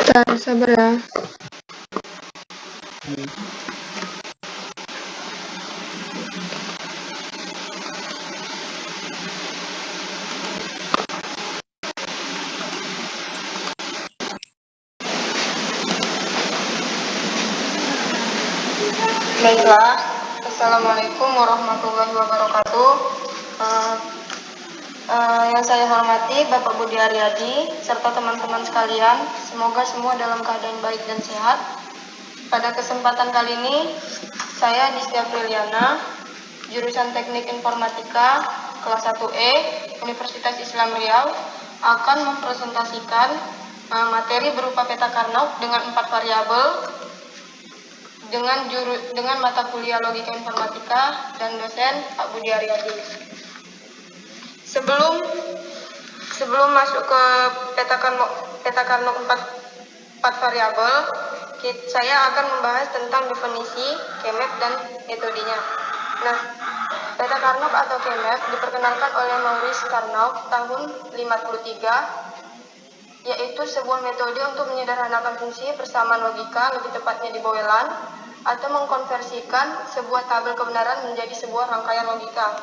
Bentar, sabar ya. Baiklah, Assalamualaikum warahmatullahi wabarakatuh. Yang saya hormati Bapak Budi Aryadi serta teman-teman sekalian, semoga semua dalam keadaan baik dan sehat. Pada kesempatan kali ini, saya Distia Priliana, jurusan Teknik Informatika kelas 1E Universitas Islam Riau, akan mempresentasikan materi berupa peta Carnot dengan 4 variabel dengan mata kuliah Logika Informatika dan dosen Pak Budi Aryadi. Sebelum masuk ke peta Carnot 4 variabel, saya akan membahas tentang definisi K-map dan metodenya. Nah, peta Carnot atau K-map diperkenalkan oleh Maurice Carnot tahun 1953, yaitu sebuah metode untuk menyederhanakan fungsi persamaan logika, lebih tepatnya di Bowelan, atau mengkonversikan sebuah tabel kebenaran menjadi sebuah rangkaian logika.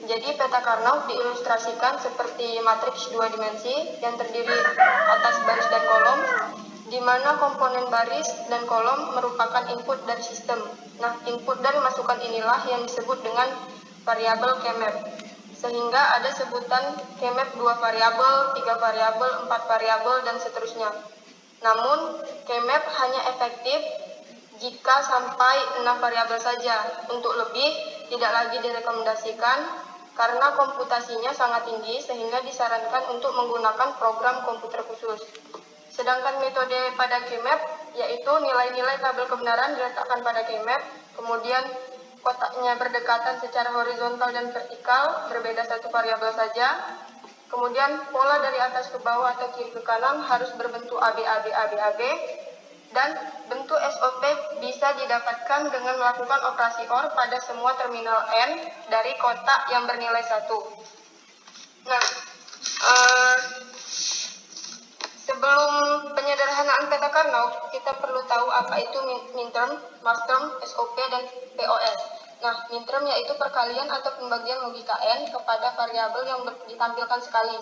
Jadi peta Carnot diilustrasikan seperti matriks 2 dimensi yang terdiri atas baris dan kolom, di mana komponen baris dan kolom merupakan input dari sistem. Nah, input dari masukan inilah yang disebut dengan variabel K-map. Sehingga ada sebutan K-map 2 variabel, 3 variabel, 4 variabel, dan seterusnya. Namun, K-map hanya efektif jika sampai 6 variabel saja. Untuk lebih, tidak lagi direkomendasikan karena komputasinya sangat tinggi sehingga disarankan untuk menggunakan program komputer khusus. Sedangkan metode pada K-map yaitu nilai-nilai tabel kebenaran diletakkan pada K-map, kemudian kotaknya berdekatan secara horizontal dan vertikal, berbeda satu variabel saja. Kemudian pola dari atas ke bawah atau kiri ke kanan harus berbentuk AB, dan bentuk SOP bisa didapatkan dengan melakukan operasi OR pada semua terminal N dari kotak yang bernilai 1. Nah, sebelum penyederhanaan peta Carnot, kita perlu tahu apa itu minterm, maxterm, SOP, dan POS. Nah, minterm yaitu perkalian atau pembagian logika N kepada variabel yang ditampilkan sekali.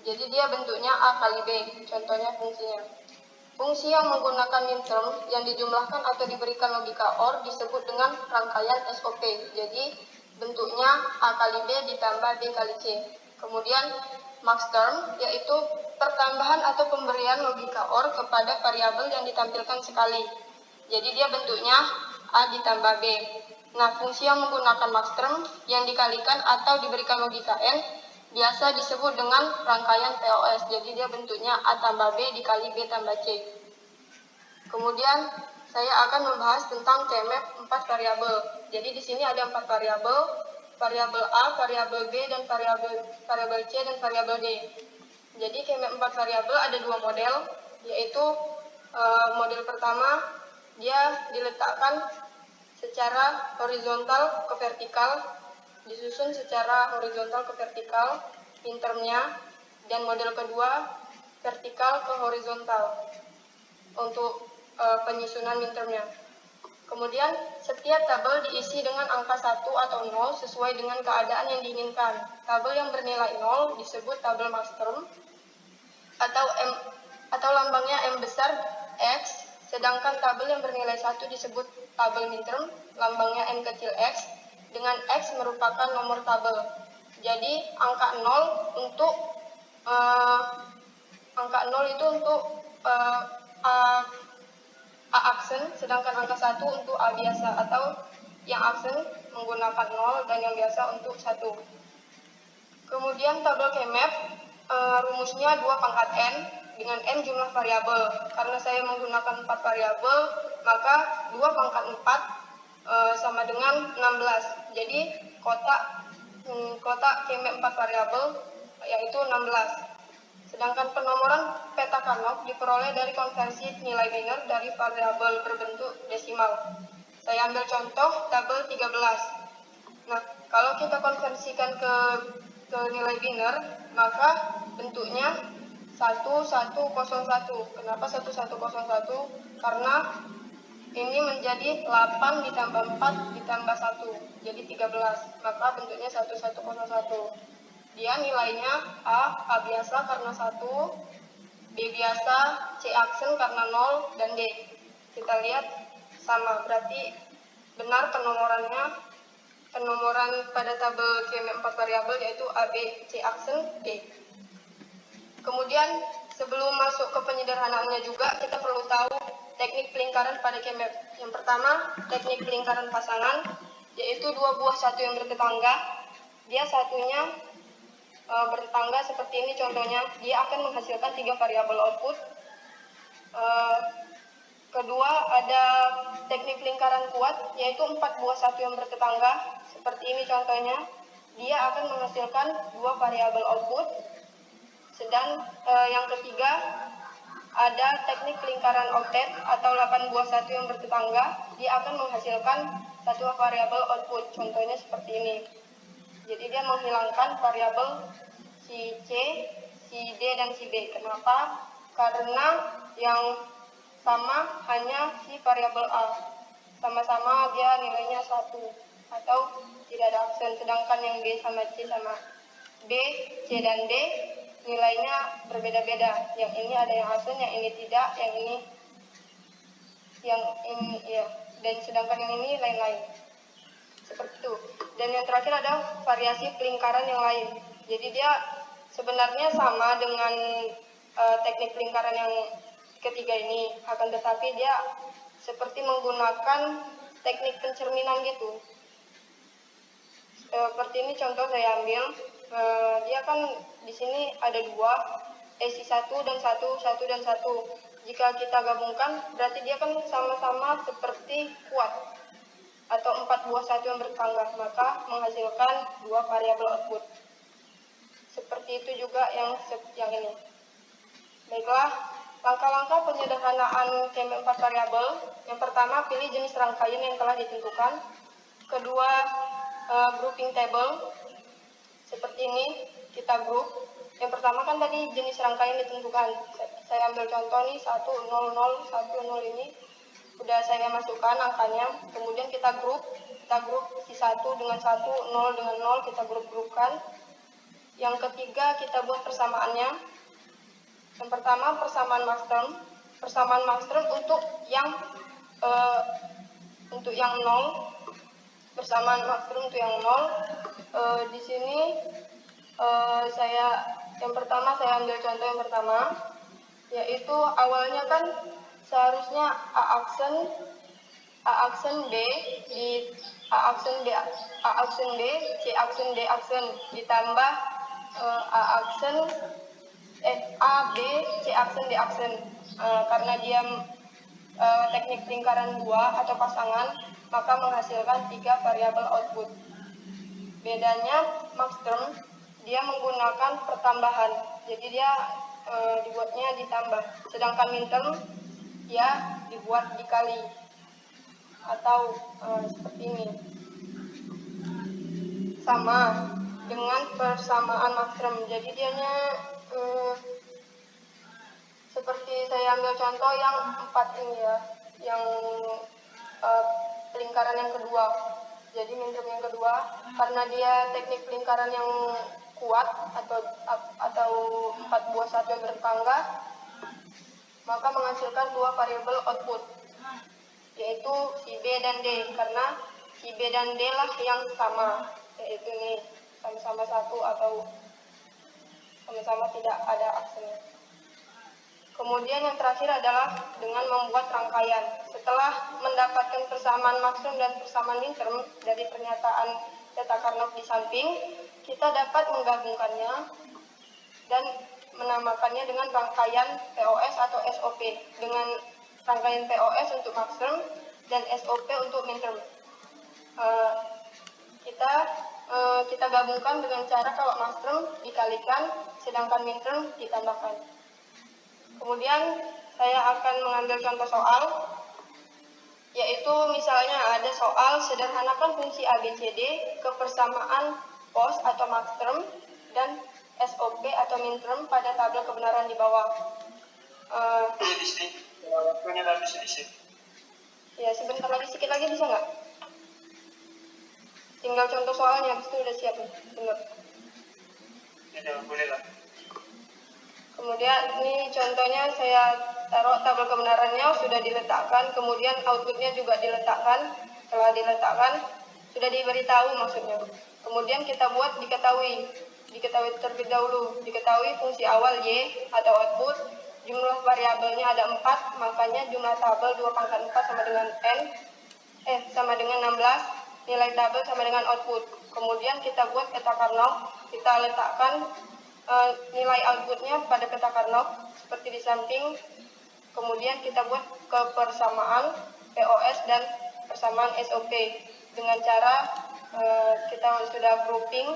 Jadi dia bentuknya A kali B, contohnya fungsinya. Fungsi yang menggunakan minterm yang dijumlahkan atau diberikan logika OR disebut dengan rangkaian SOP. Jadi bentuknya A kali B ditambah B kali C. Kemudian maxterm yaitu pertambahan atau pemberian logika OR kepada variabel yang ditampilkan sekali. Jadi dia bentuknya A ditambah B. Nah, fungsi yang menggunakan maxterm yang dikalikan atau diberikan logika N biasa disebut dengan rangkaian POS. Jadi dia bentuknya A tambah B dikali B tambah C. Kemudian saya akan membahas tentang K-map 4 variabel. Jadi di sini ada 4 variabel, variabel A, variabel B, dan variabel C dan variabel D. Jadi K-map 4 variabel ada 2 model, yaitu model pertama dia diletakkan secara horizontal ke vertikal, disusun secara horizontal ke vertikal mintermnya, dan model kedua vertikal ke horizontal untuk penyusunan mintermnya. Kemudian setiap tabel diisi dengan angka 1 atau 0 sesuai dengan keadaan yang diinginkan. Tabel yang bernilai 0 disebut tabel maxterm atau lambangnya M besar X, sedangkan tabel yang bernilai 1 disebut tabel minterm, lambangnya M kecil x, dengan X merupakan nomor tabel. Jadi angka 0 untuk itu untuk A aksen, sedangkan angka 1 untuk A biasa, atau yang aksen menggunakan 0 dan yang biasa untuk 1. Kemudian tabel K-map rumusnya 2 pangkat N dengan N jumlah variabel. Karena saya menggunakan 4 variabel, maka 2 pangkat 4 sama dengan 16. Jadi kotak K-map 4 variabel yaitu 16. Sedangkan penomoran peta Carnot diperoleh dari konversi nilai biner dari variabel berbentuk desimal. Saya ambil contoh tabel 13. Nah, kalau kita konversikan ke nilai biner, maka bentuknya 1101. Kenapa 1101? Karena ini menjadi 8 ditambah 4 ditambah 1, jadi 13. Maka bentuknya 1101. Dia nilainya A biasa karena 1, B biasa, C aksen karena 0, dan D. Kita lihat sama, berarti benar penomoran pada tabel QM 4 variabel yaitu A, B, C aksen, D. Kemudian sebelum masuk ke penyederhanaannya juga kita perlu tahu teknik pelingkaran pada QMF. Yang pertama, teknik pelingkaran pasangan, yaitu dua buah satu yang bertetangga. Dia satunya bertetangga seperti ini contohnya, dia akan menghasilkan 3 variabel output. Kedua, ada teknik lingkaran kuat, yaitu 4 buah satu yang bertetangga seperti ini contohnya, dia akan menghasilkan 2 variabel output. Sedang yang ketiga, ada teknik lingkaran oktet atau 8 buah satu yang bertetangga, dia akan menghasilkan 1 variabel output, contohnya seperti ini. Jadi dia menghilangkan variabel si C, si D, dan si B. Kenapa? Karena yang sama hanya si variabel A. Sama-sama dia nilainya 1 atau tidak ada aksen. Sedangkan yang B sama C sama B, C, dan D nilainya berbeda-beda. Yang ini ada yang aksen, yang ini tidak, yang ini ya. Dan sedangkan yang ini lain-lain. Seperti itu. Dan yang terakhir ada variasi pelingkaran yang lain. Jadi dia sebenarnya sama dengan teknik pelingkaran yang ketiga ini, akan tetapi dia seperti menggunakan teknik pencerminan gitu. Seperti ini contoh saya ambil. Dia kan di sini ada 2, isi 1 dan 1, 1 dan 1. Jika kita gabungkan, berarti dia kan sama-sama seperti kuat atau 4 buah satu yang bertetangga, maka menghasilkan 2 variabel output. Seperti itu juga yang ini. Baiklah, langkah-langkah penyederhanaan QM 4 variabel. Yang pertama, pilih jenis rangkaian yang telah ditentukan. Kedua, grouping table. Seperti ini, kita grup. Yang pertama kan tadi jenis rangkaian ditentukan. Saya ambil contoh nih, 1, 0, 0, 1, 0 ini. Udah saya masukkan angkanya, kemudian kita grup si 1 dengan 1, 0 dengan 0, kita grup-grupkan. Yang ketiga, kita buat persamaannya. Yang pertama, persamaan max term untuk yang 0, persamaan max term untuk yang 0. Di sini yang pertama saya ambil contoh yang pertama, yaitu awalnya kan seharusnya A aksen B di A aksen B, C aksen D aksen ditambah A B C aksen D aksen. Karena dia teknik lingkaran 2 atau pasangan, maka menghasilkan 3 variabel output. Bedanya max term, dia menggunakan pertambahan, jadi dia dibuatnya ditambah. Sedangkan min term dia dibuat dikali atau seperti ini. Sama dengan persamaan max term, jadi dianya seperti saya ambil contoh yang 4 ini ya, yang lingkaran yang kedua. Jadi min term yang kedua, karena dia teknik lingkaran yang kuat atau 4 buah satu yang bertetangga, maka menghasilkan 2 variabel output, yaitu si B dan D. Karena si B dan D lah yang sama, yaitu nih sama-sama 1 atau sama-sama tidak ada aksennya. Kemudian yang terakhir adalah dengan membuat rangkaian. Setelah mendapatkan persamaan maksimum dan persamaan min term dari pernyataan Theta Karnoff di samping, kita dapat menggabungkannya dan menamakannya dengan rangkaian POS atau SOP. Dengan rangkaian POS untuk max term dan SOP untuk min term. Kita gabungkan dengan cara kalau max term dikalikan, sedangkan min term ditambahkan. Kemudian saya akan mengambil contoh soal, yaitu misalnya ada soal sederhanakan fungsi ABCD ke persamaan POS atau max term dan SOP atau min term pada tabel kebenaran di bawah. Di sini, waktunya habis di sini. Ya, sebentar lagi, sedikit lagi bisa nggak? Tinggal contoh soalnya, habis itu udah siap. Benar. Ya, boleh lah. Kemudian ini contohnya saya taruh tabel kebenarannya sudah diletakkan, kemudian outputnya juga diletakkan. Setelah diletakkan, sudah diberitahu maksudnya. Kemudian kita buat diketahui terlebih dahulu. Diketahui fungsi awal Y atau output, jumlah variabelnya ada 4, makanya jumlah tabel 2 pangkat 4 sama dengan N, sama dengan 16, nilai tabel sama dengan output. Kemudian kita buat peta Karnaugh, kita letakkan nilai outputnya pada peta Karnaugh seperti di samping. Kemudian kita buat kebersamaan POS dan persamaan SOP dengan cara kita sudah grouping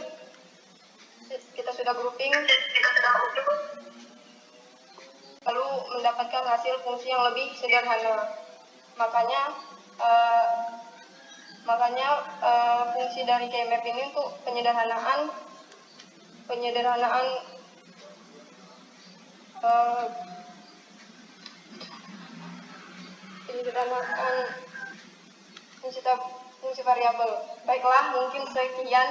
lalu mendapatkan hasil fungsi yang lebih sederhana. Makanya fungsi dari KMap ini untuk penyederhanaan fungsi variabel. Baiklah, mungkin sekian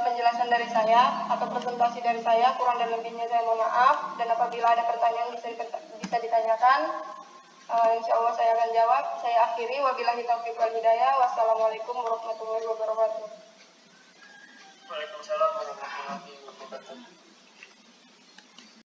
penjelasan dari saya atau presentasi dari saya. Kurang dan lebihnya saya mohon maaf, dan apabila ada pertanyaan bisa ditanyakan. Insya Allah saya akan jawab. Saya akhiri, wabillahi taufiq wal hidayah. Wassalamualaikum warahmatullahi wabarakatuh. Waalaikumsalam warahmatullahi wabarakatuh.